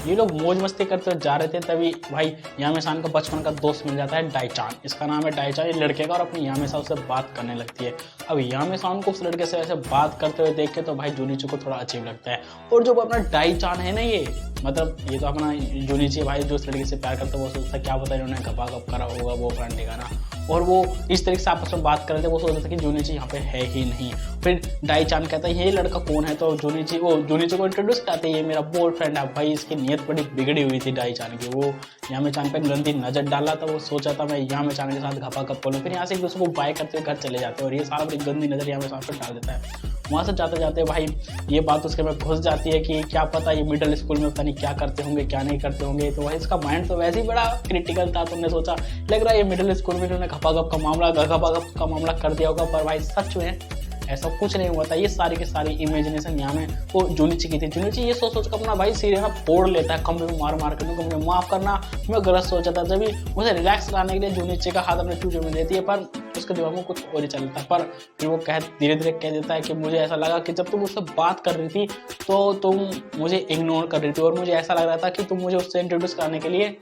ये लोग मौज मस्ती करते हुए जा रहे थे, तभी भाई यामे-सान का बचपन का दोस्त मिल जाता है डाई-चान। इसका नाम है डाई-चान, ये लड़के का, और अपनी यामे-सान से बात करने लगती है। अब यामे-सान को उस लड़के से ऐसे बात करते हुए देख के तो भाई जूनिची को थोड़ा अजीब लगता है। और जो अपना डाई-चान है ना, ये मतलब ये तो अपना जूनिची भाई जो उस लड़के से प्यार करता है, वो सोचता है क्या पता इन्होंने गपा-गप करा होगा वो फ्रेंड ठिकाना, और वो इस तरीके से आपस में बात कर रहे थे। वो सोचता था कि जूनिची यहाँ पे है ही नहीं। फिर डाई-चान कहता है ये लड़का कौन है, तो जूनिची को इंट्रोड्यूस करते हैं, ये मेरा बॉयफ्रेंड है। भाई इसकी नीयत बड़ी बिगड़ी हुई थी डाई-चान की, वो यामे-चान पे गंदी नजर डाला था। वो सोचा था मैं यामे-चान के साथ गपा-गप करूं। फिर यहाँ से एक दूसरे को बाय करते हुए घर चले जाते हैं, और ये सारा बड़ी गंदी नजर यामे-चान पे डाल देता है। वहाँ से जाते जाते भाई ये बात उसके में घुस जाती है कि क्या पता ये मिडिल स्कूल में पता नहीं क्या करते होंगे क्या नहीं करते होंगे। तो भाई इसका माइंड तो वैसे ही बड़ा क्रिटिकल था, तुमने सोचा लग रहा है ये मिडिल स्कूल में इन्होंने गपा-गप का मामला कर दिया होगा, पर भाई सच में ऐसा कुछ नहीं हुआ था। ये सारी की सारी इमेजिनेशन यहाँ में वो जूनिची की थी। जूनिची ये सोच कर अपना भाई सिर ना फोड़ लेता है, कमरे में मार कर दूंगा, मुझे माफ करना, मैं गलत सोचा था। जब भी मुझे रिलैक्स कराने के लिए जूनिची का हाथ अपने चूजे में देती है, पर उसके दिमाग में कुछ और ही चलता है। पर फिर वो धीरे धीरे कह देता है कि मुझे ऐसा लगा कि जब तुम उससे बात कर रही थी तो तुम मुझे इग्नोर कर रही थी, और मुझे ऐसा लग रहा था कि तुम मुझे उससे इंट्रोड्यूस कराने के लिए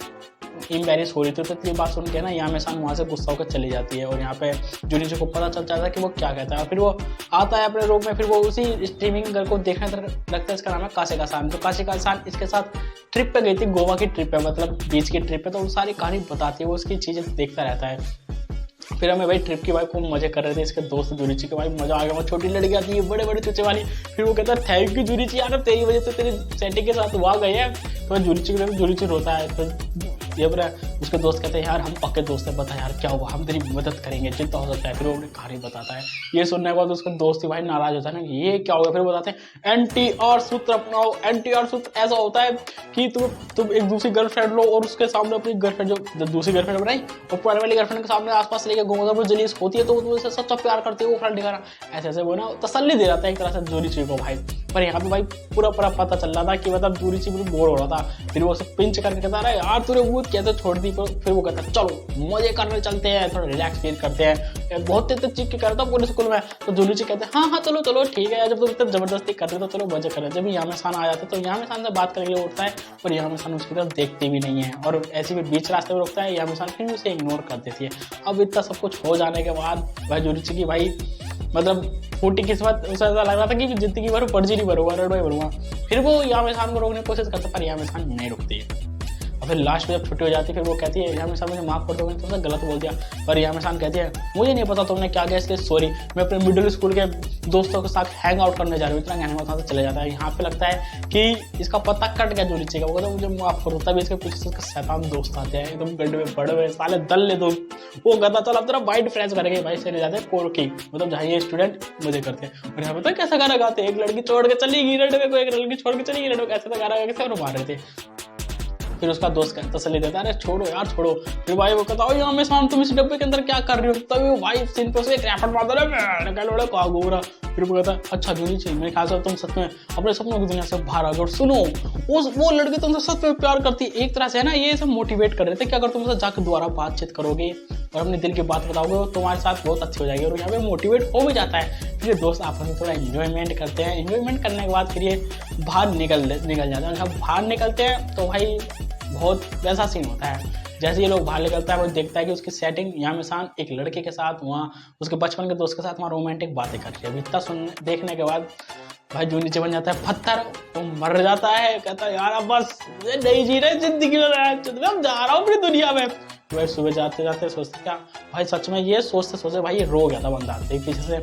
इम्बेरिस हो रही थी। तो ये बात सुन के ना यामे-सान वहाँ से गुस्सा होकर चली जाती है, और यहाँ पे जूनिची को पता चल जाता है कि वो क्या कहता है। फिर वो आता है अपने रूम में, फिर वो उसी स्ट्रीमिंग गर्ल को देखने लगता है। इसका नाम है कासेका-सान। तो कासेका-सान इसके साथ ट्रिप पे गई थी, गोवा की ट्रिप पे, मतलब बीच की ट्रिप पे। तो वो सारी कहानी बताती है, वो उसकी चीजें देखता रहता है। फिर हमें भाई ट्रिप की भाई खूब मजे कर रहे थे इसके दोस्त जूनिची के, भाई मजा आ गया। वो छोटी लड़की आती है बड़े बड़े चूचे वाली, फिर वो कहता है थैंक यू जूनिची यार, तेरी वजह से तेरी सेटिंग के साथ वहाँ गए हैं। तो जूनिची रोता है। तो ये बोला, उसके दोस्त कहते हैं यार हम पक्के दोस्त हैं, बता यार क्या हुआ, हम तेरी मदद करेंगे जितना हो सकता है। फिर वो अपनी कहानी बताता है। ये सुनने के बाद उसका दोस्त ही भाई नाराज होता है ना, ये क्या हो गया। फिर बताते हैं एंटी-आर सूत्र अपनाओ। एंटी-आर सूत्र ऐसा होता है कि तुम एक दूसरी गर्लफ्रेंड लो और उसके सामने अपनी गर्लफ्रेंड जो दूसरी गर्लफ्रेंड बनाई और पुराने वाली गर्लफ्रेंड के सामने आसपास लेके घूमो, वो जलीस होती है तो वो उससे सच्चा प्यार करती है, वो फ्रेंड दिखाना ऐसे ऐसे वो ना तसल्ली दे रहा था एक तरह से जूनिची को भाई। पर यहाँ पे भाई पूरा पता चल रहा था कि मतलब जूनिची बिल्कुल बोर हो रहा था। फिर वो उसे पिंच करके कहता है यार तूने वो कैसे छोड़ दी। फिर वो कहता है चलो मजे करने चलते हैं, थोड़ा रिलैक्स फील करते हैं। बहुत देर तक चीख के करता पूरे स्कूल में। तो जूनिची कहते हैं हाँ चलो चलो ठीक है, जब तुम इतना जबरदस्ती करते तो चलो मजे करें। जब यामे-सान आ जाता है तो यामे-सान से बात करने के लिए उठता है, पर यामे-सान उसकी तरफ देखती भी नहीं है, और ऐसे भी बीच रास्ते में रुकता है। यामे-सान फिर उसे इग्नोर कर देती है। अब इतना सब कुछ हो जाने के बाद भाई जूनिची की भाई मतलब फूटी किस्मत, उसे ऐसा लग रहा था कि जिंदगी भर पर्जी नहीं भरूंगा, रडवा ही भरूंगा। फिर वो यामे-सान को रोकने की कोशिश करता, पर यामे-सान नहीं रुकती है। और फिर लास्ट में जब छुट्टी हो जाती है, फिर वो कहती है यामे-सान मुझे माफ कर दोगे, तुमने गलत बोल दिया। पर यामे-सान कहती है मुझे नहीं पता तुमने क्या किया, इसलिए सॉरी, मैं अपने मिडिल स्कूल के दोस्तों के साथ हैंग आउट करने जा रही हूँ। इतना कहने में वहाँ से चले जाता है। यहाँ पे लगता है कि इसका पता कट गया जूनिची का। वो कहता है मुझे माफ करो, तभी इसके पीछे उसके शैतान दोस्त आते हैं एकदम गड्ढे में बड़े हुए साले दल ले दो। वो कहता चल अब तेरा माइंड फ्रेश करेंगे भाई, से जाते हैं कोरकी, मतलब जहाँ ये स्टूडेंट मजे करते हैं। और यहाँ पे तो कैसा गाना गाते हैं, एक लड़की छोड़ के चली गई रडवे को, एक लड़की छोड़ के चली गई रडवे को, ऐसा तो गाना गा के और मार रहे थे। फिर उसका दोस्त तसल्ली देता है अरे छोड़ो यार छोड़ो। फिर भाई वो कहता है यामे-सान तुम इस डब्बे के अंदर क्या कर रही हो। तभी वो भाई सीन पे उसे एक रैपट मारता है, कहाँ घूम रहा। फिर वो कहता है अच्छा जूनिची मेरे ख्याल से तुम सच में अपने सपनों की दुनिया से बाहर आ गए। और सुनो वो लड़की तुमसे सच में प्यार करती है। एक तरह से है ना ये सब मोटिवेट कर रहे थे कि अगर तुम उसे जाकर दोबारा बातचीत करोगे और अपने दिल की बात बताओगे तो तुम्हारे साथ बहुत अच्छी हो जाएगी। और यहाँ पे मोटिवेट हो भी जाता है। फिर ये दोस्त आपस में थोड़ा एंजॉयमेंट करते हैं। एंजॉयमेंट करने के बाद फिर ये बाहर निकल जाते हैं। जब बाहर निकलते हैं तो भाई बहुत वैसा सीन होता है। जैसे ये लोग बाहर निकलता है वो देखता है कि उसकी सेटिंग यामे-सान एक लड़के के साथ वहाँ उसके बचपन के दोस्त के साथ वहाँ रोमांटिक बातें कर रही है। इतना देखने के बाद भाई जूनिची बन जाता है पत्थर, वो मर जाता है। कहता है यार अब बस नहीं जी रहे जिंदगी में, मैं जा रहा हूँ अपनी दुनिया में। भाई सुबह जाते जाते सोचते क्या भाई सच में ये सोचते सोचते भाई ये रो गया था बंदा। एक पीछे से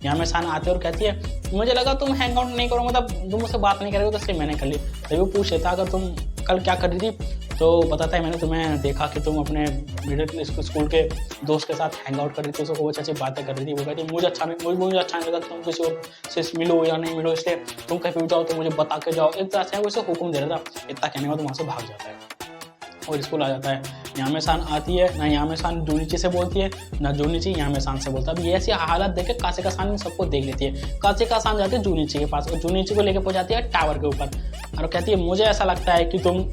यामे-सान आते और कहती है मुझे लगा तुम हैंग आउट नहीं करोगे, मतलब तुम मुझसे बात नहीं करोगे, तो इसलिए मैंने कर ली। तभी वो पूछ लेता अगर तुम कल क्या कर रही थी, तो बताता है मैंने तुम्हें देखा कि तुम अपने मिडिल स्कूल के दोस्त के साथ हैंग आउट कर रही थी, उसको बहुत अच्छी बातें कर रही थी। वो कहती है मुझे अच्छा नहीं लगा तुम किसी और से मिलो या नहीं मिलो, इसलिए तुम कहीं भी जाओ तो मुझे बता के जाओ। एक तरह से वो उसे हुक्म दे रहा था। इतना कहने के बाद वहाँ से भाग जाता है और स्कूल आ जाता है। यामे-सान आती है, ना यामे-सान जूनिची से बोलती है ना जूनिची यामे-सान से बोलता है। अब ये ऐसी हालत देख के कासेका-सान सबको देख लेती है। कासेका-सान जाती है जूनिची के पास और जूनिची को लेकर पहुंच जाती है टावर के ऊपर और कहती है मुझे ऐसा लगता है कि तुम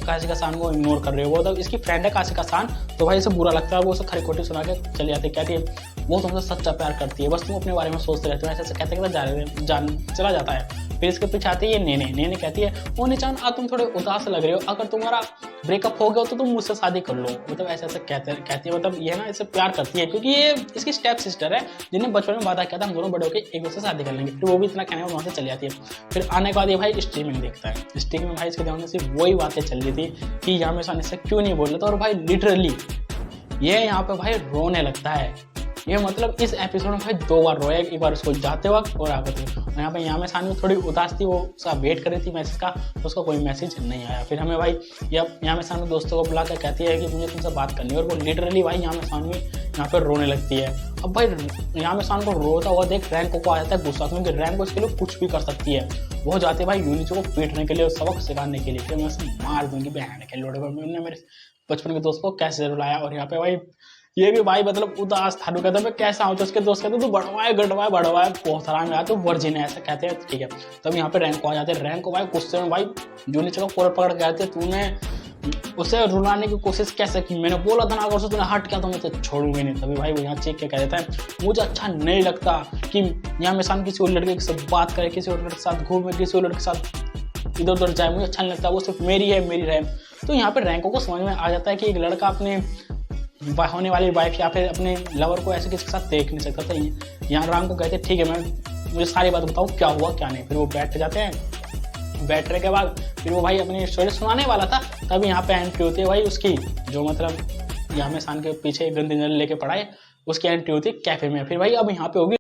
कासेका-सान को इग्नोर कर रहे हो। वो तो इसकी फ्रेंड है कासेका-सान, तो भाई इसे बुरा लगता है। वो उसे खरी खोटी सुना के चली जाती है। कहती है वो तुमसे सच्चा प्यार करती है, बस तुम अपने बारे में सोचते रहते हो। ऐसे कहते कहते चला जाता है। फिर इसके पीछे आती है नेने। नेने कहती है ओ निचान आज तुम थोड़े उदास लग रहे हो, अगर तुम्हारा ब्रेकअप हो गया तो तुम मुझसे शादी कर लो। मतलब ऐसे ऐसे कहती है, मतलब ये ना इसे प्यार करती है क्योंकि ये इसकी स्टेप सिस्टर है जिन्हें बचपन में वादा किया था हम दोनों बड़े होकर एक दूसरे से शादी कर लेंगे। फिर वो भी इतना कहने में वहाँ से चली जाती है। फिर आने के बाद ये भाई स्ट्रीमिंग देखता है। स्ट्रीमिंग में भाई इसके दिमाग में सिर्फ वही बातें चल रही थी कि यहाँ में से क्यों नहीं बोल रहा था। और भाई लिटरली ये यहाँ पे भाई रोने लगता है। ये मतलब इस एपिसोड में भाई 2 बार रोया, एक बार उसको जाते वक्त और आते वक्त। यहाँ पे यामे सान में थोड़ी उदास थी, वो उसका वेट कर रही थी मैसेज का, तो उसका कोई मैसेज नहीं आया। फिर हमें भाई यामे सान दोस्तों को बुला कर कहती है कि मुझे तुमसे बात करनी है, और वो लिटरली भाई यामे सान में यहाँ पे रोने लगती है। अब भाई यामे सान को रोता हुआ देख रैंको को आ जाता है गुस्सा, क्योंकि रैंको उसके लिए कुछ भी कर सकती है। वो जाते भाई यूनिचो को पीटने के लिए और सबक सिखाने के लिए, फिर मैं उसे मार दूंगी बहन के लोड़े पर। मैंने मेरे बचपन के दोस्त को कैसे रुलाया। और यहाँ पे भाई ये भी भाई मतलब उदास था, कहता मैं कैसा हूँ, तो उसके दोस्त कहते तू बड़वाए गड़वाए बड़वाए कोहतरा में आया तो वर्जिन है, ऐसा कहते हैं। ठीक है, तब यहाँ पे रैंको आ जाते हैं। रैंको भाई गुस्से में भाई यूनिचो को पकड़ के कहते तूने उसे रुलाने की कोशिश कैसे की, मैंने बोला था ना अगर तूने हट किया तो मैं तो छोड़ूंगी नहीं। तभी भाई वो यहाँ चेक के कह देता है मुझे अच्छा नहीं लगता कि यहाँ में किसी और लड़के के साथ बात करे, किसी और लड़के के साथ घूमे, किसी और लड़के के साथ इधर उधर जाए, मुझे अच्छा नहीं लगता, वो सिर्फ मेरी है मेरी रहे। तो यहाँ पे रैंको को समझ में आ जाता है कि एक लड़का अपने होने वाली वाइफ या फिर अपने लवर को ऐसे किसी के साथ देख नहीं सकता। तो यहाँ राम को कहते हैं ठीक है मैं मुझे सारी बात बताऊँ क्या हुआ क्या नहीं। फिर वो बैठ जाते हैं। बैठने के बाद फिर वो भाई अपनी स्टोरी सुनाने वाला था, तभी यहाँ पे एंट्री होती है भाई उसकी, जो मतलब यामे सान के पीछे गंदी नजर लेके पड़ा है उसकी एंट्री होती है कैफे में। फिर भाई अब यहाँ पे होगी